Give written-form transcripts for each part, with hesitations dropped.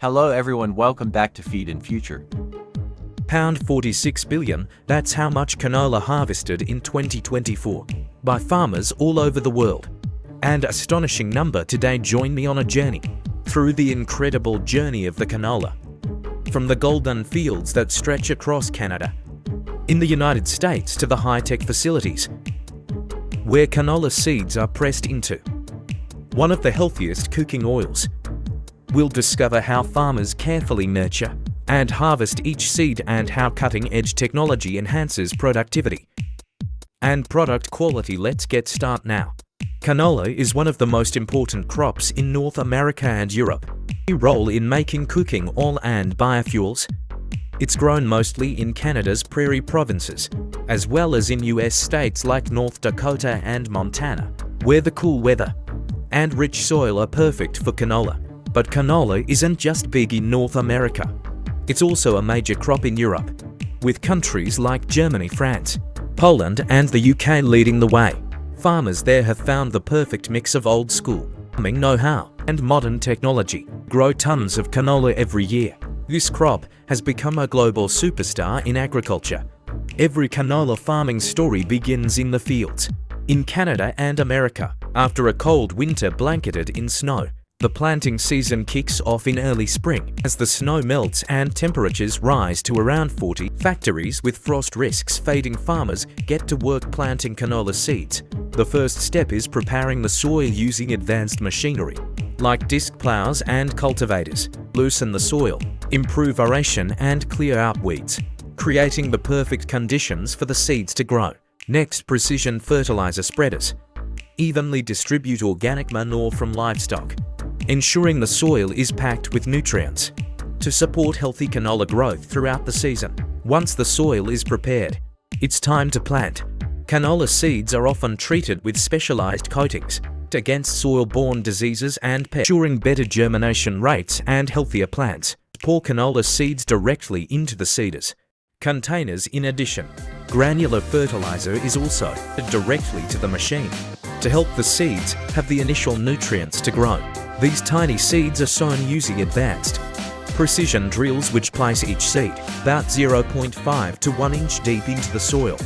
Hello everyone, welcome back to Feed in Future. Pound 46 billion, that's how much canola harvested in 2024 by farmers all over the world. And astonishing number. Today join me on a journey through the incredible journey of the canola. From the golden fields that stretch across Canada, in the United States, to the high-tech facilities where canola seeds are pressed into one of the healthiest cooking oils. We'll discover how farmers carefully nurture and harvest each seed and how cutting-edge technology enhances productivity and product quality. Let's get started now. Canola is one of the most important crops in North America and Europe. A role in making cooking oil and biofuels. It's grown mostly in Canada's prairie provinces, as well as in US states like North Dakota and Montana, where the cool weather and rich soil are perfect for canola. But canola isn't just big in North America. It's also a major crop in Europe, with countries like Germany, France, Poland, and the UK leading the way. Farmers there have found the perfect mix of old school farming know-how and modern technology. Grow tons of canola every year. This crop has become a global superstar in agriculture. Every canola farming story begins in the fields. In Canada and America, after a cold winter blanketed in snow, the planting season kicks off in early spring. As the snow melts and temperatures rise to around 40, factories with frost risks fading, farmers get to work planting canola seeds. The first step is preparing the soil using advanced machinery, like disc plows and cultivators. Loosen the soil, improve aeration and clear out weeds, creating the perfect conditions for the seeds to grow. Next, precision fertilizer spreaders evenly distribute organic manure from livestock, ensuring the soil is packed with nutrients to support healthy canola growth throughout the season. Once the soil is prepared, it's time to plant. Canola seeds are often treated with specialized coatings against soil-borne diseases and pests, ensuring better germination rates and healthier plants. Pour canola seeds directly into the seeders containers. In addition, granular fertilizer is also fed directly to the machine to help the seeds have the initial nutrients to grow. These tiny seeds are sown using advanced precision drills which place each seed about 0.5 to 1 inch deep into the soil,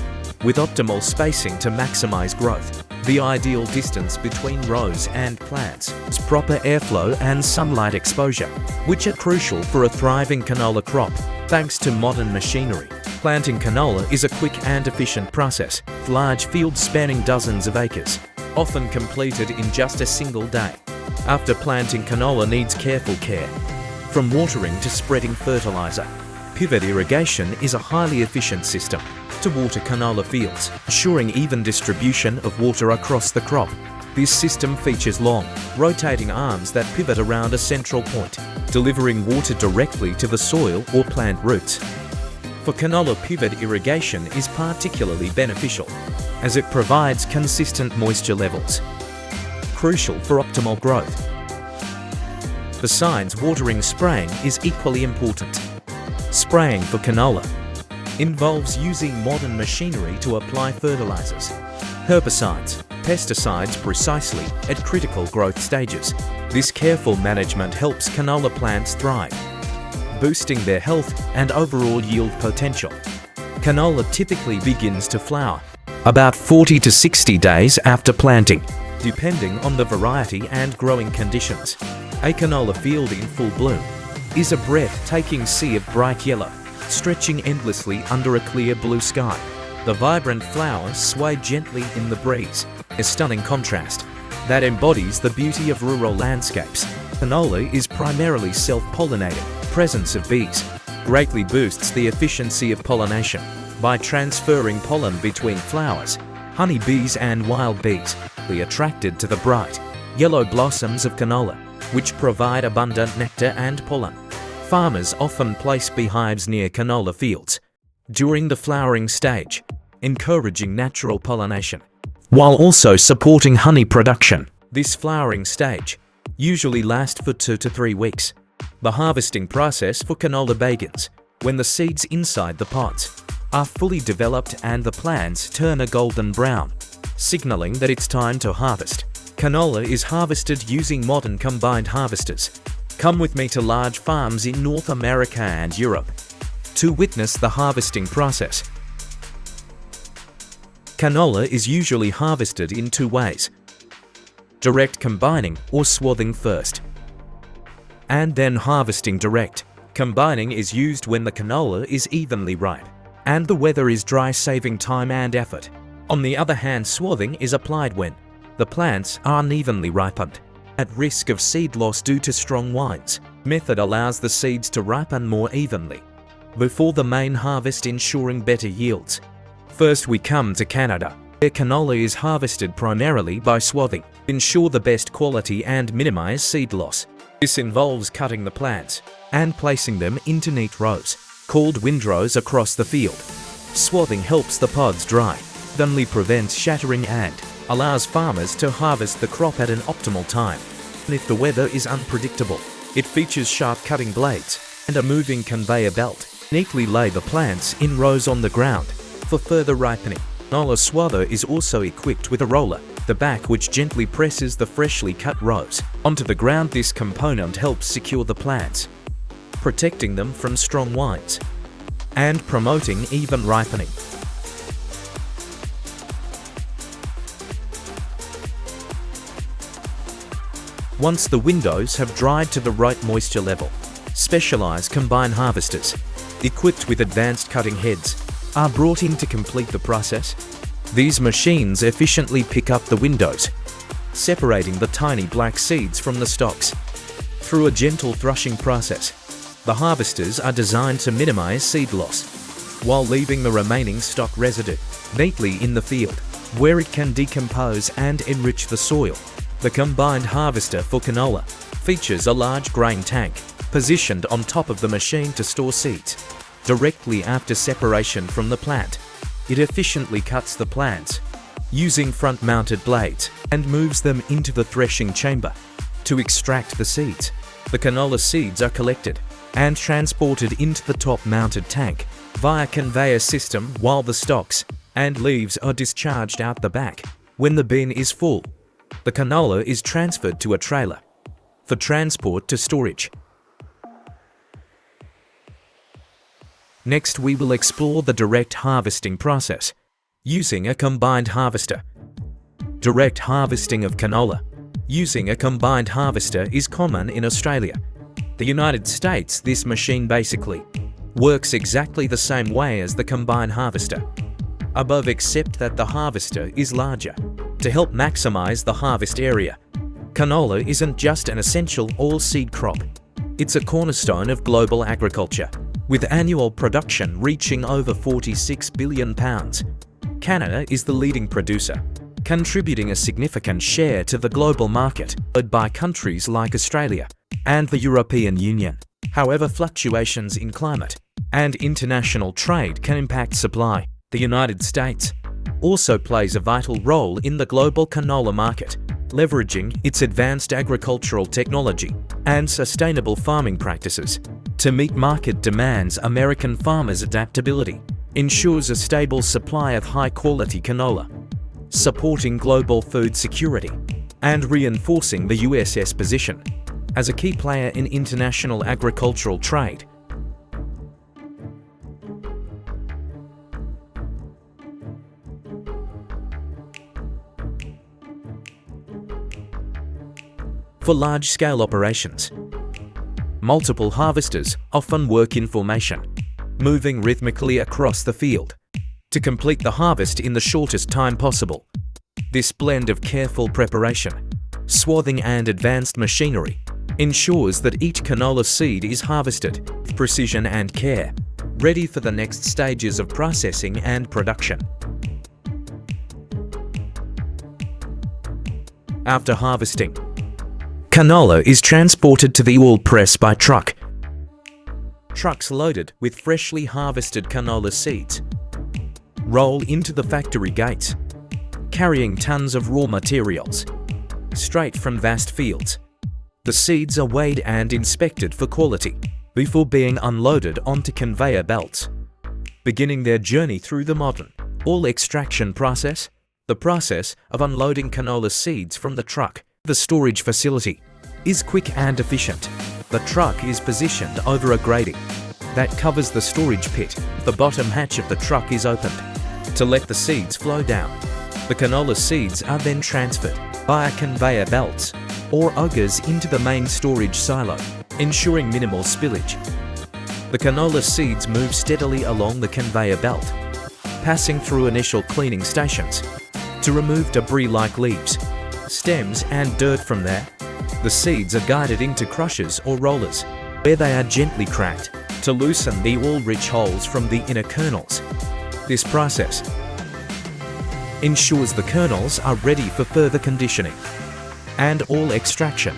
with optimal spacing to maximize growth. The ideal distance between rows and plants is proper airflow and sunlight exposure, which are crucial for a thriving canola crop. Thanks to modern machinery, planting canola is a quick and efficient process. Large fields spanning dozens of acres, often completed in just a single day. After planting, canola needs careful care, from watering to spreading fertilizer. Pivot irrigation is a highly efficient system to water canola fields, ensuring even distribution of water across the crop. This system features long, rotating arms that pivot around a central point, delivering water directly to the soil or plant roots. For canola, pivot irrigation is particularly beneficial, as it provides consistent moisture levels, crucial for optimal growth. Besides watering, spraying is equally important. Spraying for canola involves using modern machinery to apply fertilizers, herbicides, pesticides precisely at critical growth stages. This careful management helps canola plants thrive, boosting their health and overall yield potential. Canola typically begins to flower about 40 to 60 days after planting, depending on the variety and growing conditions. A canola field in full bloom is a breathtaking sea of bright yellow, stretching endlessly under a clear blue sky. The vibrant flowers sway gently in the breeze, a stunning contrast that embodies the beauty of rural landscapes. Canola is primarily self-pollinated. Presence of bees greatly boosts the efficiency of pollination by transferring pollen between flowers. Honey bees and wild bees are attracted to the bright yellow blossoms of canola, which provide abundant nectar and pollen. Farmers often place beehives near canola fields during the flowering stage, encouraging natural pollination, while also supporting honey production. This flowering stage usually lasts for 2 to 3 weeks. The harvesting process for canola begins when the seeds inside the pods are fully developed and the plants turn a golden brown, signaling that it's time to harvest. Canola is harvested using modern combined harvesters, Come with me to large farms in North America and Europe to witness the harvesting process. Canola is usually harvested in two ways: direct combining or swathing first, and then harvesting direct. Combining is used when the canola is evenly ripe and the weather is dry, saving time and effort. On the other hand, swathing is applied when the plants are unevenly ripened, at risk of seed loss due to strong winds. Method allows the seeds to ripen more evenly before the main harvest, ensuring better yields. First, we come to Canada, where canola is harvested primarily by swathing. Ensure the best quality and minimize seed loss. This involves cutting the plants and placing them into neat rows, called windrows, across the field. Swathing helps the pods dry, thinly prevents shattering, and allows farmers to harvest the crop at an optimal time. And if the weather is unpredictable, it features sharp cutting blades and a moving conveyor belt. Neatly lay the plants in rows on the ground for further ripening. Canola swather is also equipped with a roller, the back which gently presses the freshly cut rows onto the ground. This component helps secure the plants, protecting them from strong winds and promoting even ripening. Once the windows have dried to the right moisture level, specialized combine harvesters, equipped with advanced cutting heads, are brought in to complete the process. These machines efficiently pick up the windows, separating the tiny black seeds from the stalks. Through a gentle threshing process, the harvesters are designed to minimize seed loss, while leaving the remaining stalk residue neatly in the field, where it can decompose and enrich the soil. The combined harvester for canola features a large grain tank positioned on top of the machine to store seeds. Directly after separation from the plant, it efficiently cuts the plants using front-mounted blades and moves them into the threshing chamber to extract the seeds. The canola seeds are collected and transported into the top-mounted tank via conveyor system, while the stalks and leaves are discharged out the back. When the bin is full, the canola is transferred to a trailer for transport to storage. Next, we will explore the direct harvesting process using a combined harvester. Direct harvesting of canola using a combined harvester is common in Australia. The United States, this machine basically works exactly the same way as the combined harvester above, except that the harvester is larger to help maximize the harvest area. Canola isn't just an essential oilseed crop, it's a cornerstone of global agriculture, with annual production reaching over 46 billion pounds. Canada is the leading producer, contributing a significant share to the global market, led by countries like Australia and the European Union. However, fluctuations in climate and international trade can impact supply. The United States also plays a vital role in the global canola market, leveraging its advanced agricultural technology and sustainable farming practices to meet market demands. American farmers' adaptability ensures a stable supply of high-quality canola, supporting global food security and reinforcing the US's position as a key player in international agricultural trade. For large-scale operations, multiple harvesters often work in formation, moving rhythmically across the field to complete the harvest in the shortest time possible. This blend of careful preparation, swathing, and advanced machinery ensures that each canola seed is harvested with precision and care, ready for the next stages of processing and production. After harvesting, canola is transported to the oil press by truck. Trucks loaded with freshly harvested canola seeds roll into the factory gates, carrying tons of raw materials straight from vast fields. The seeds are weighed and inspected for quality before being unloaded onto conveyor belts, beginning their journey through the modern oil extraction process. The process of unloading canola seeds from the truck, the storage facility, is quick and efficient. The truck is positioned over a grating that covers the storage pit. The bottom hatch of the truck is opened to let the seeds flow down. The canola seeds are then transferred via conveyor belts or augers into the main storage silo, ensuring minimal spillage. The canola seeds move steadily along the conveyor belt, passing through initial cleaning stations to remove debris like leaves, stems and dirt. From there, the seeds are guided into crushers or rollers, where they are gently cracked to loosen the oil-rich hulls from the inner kernels. This process ensures the kernels are ready for further conditioning and oil extraction.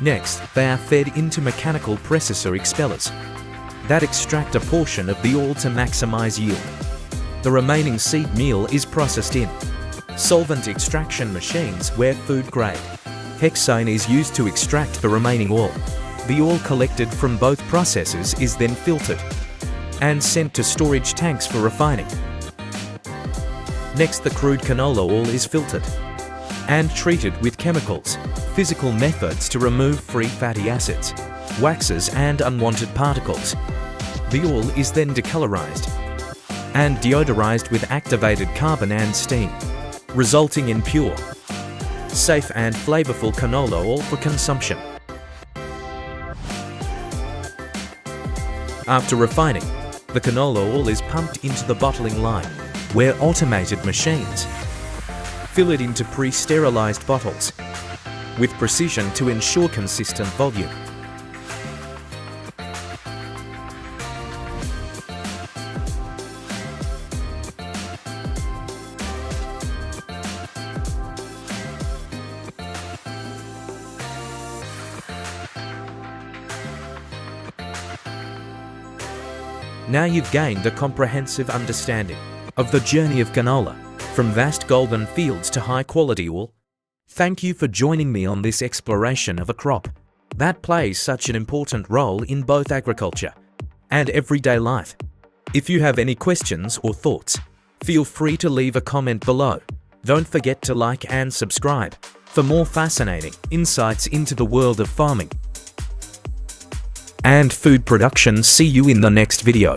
Next, they are fed into mechanical presses or expellers that extract a portion of the oil to maximize yield. The remaining seed meal is processed in solvent extraction machines where food-grade hexane is used to extract the remaining oil. The oil collected from both processes is then filtered and sent to storage tanks for refining. Next, the crude canola oil is filtered and treated with chemicals, physical methods to remove free fatty acids, waxes and unwanted particles. The oil is then decolorized and deodorized with activated carbon and steam, resulting in pure, safe and flavorful canola oil for consumption. After refining, the canola oil is pumped into the bottling line, where automated machines fill it into pre-sterilized bottles with precision to ensure consistent volume. Now you've gained a comprehensive understanding of the journey of canola, from vast golden fields to high-quality oil. Thank you for joining me on this exploration of a crop that plays such an important role in both agriculture and everyday life. If you have any questions or thoughts, feel free to leave a comment below. Don't forget to like and subscribe for more fascinating insights into the world of farming and food production. See you in the next video.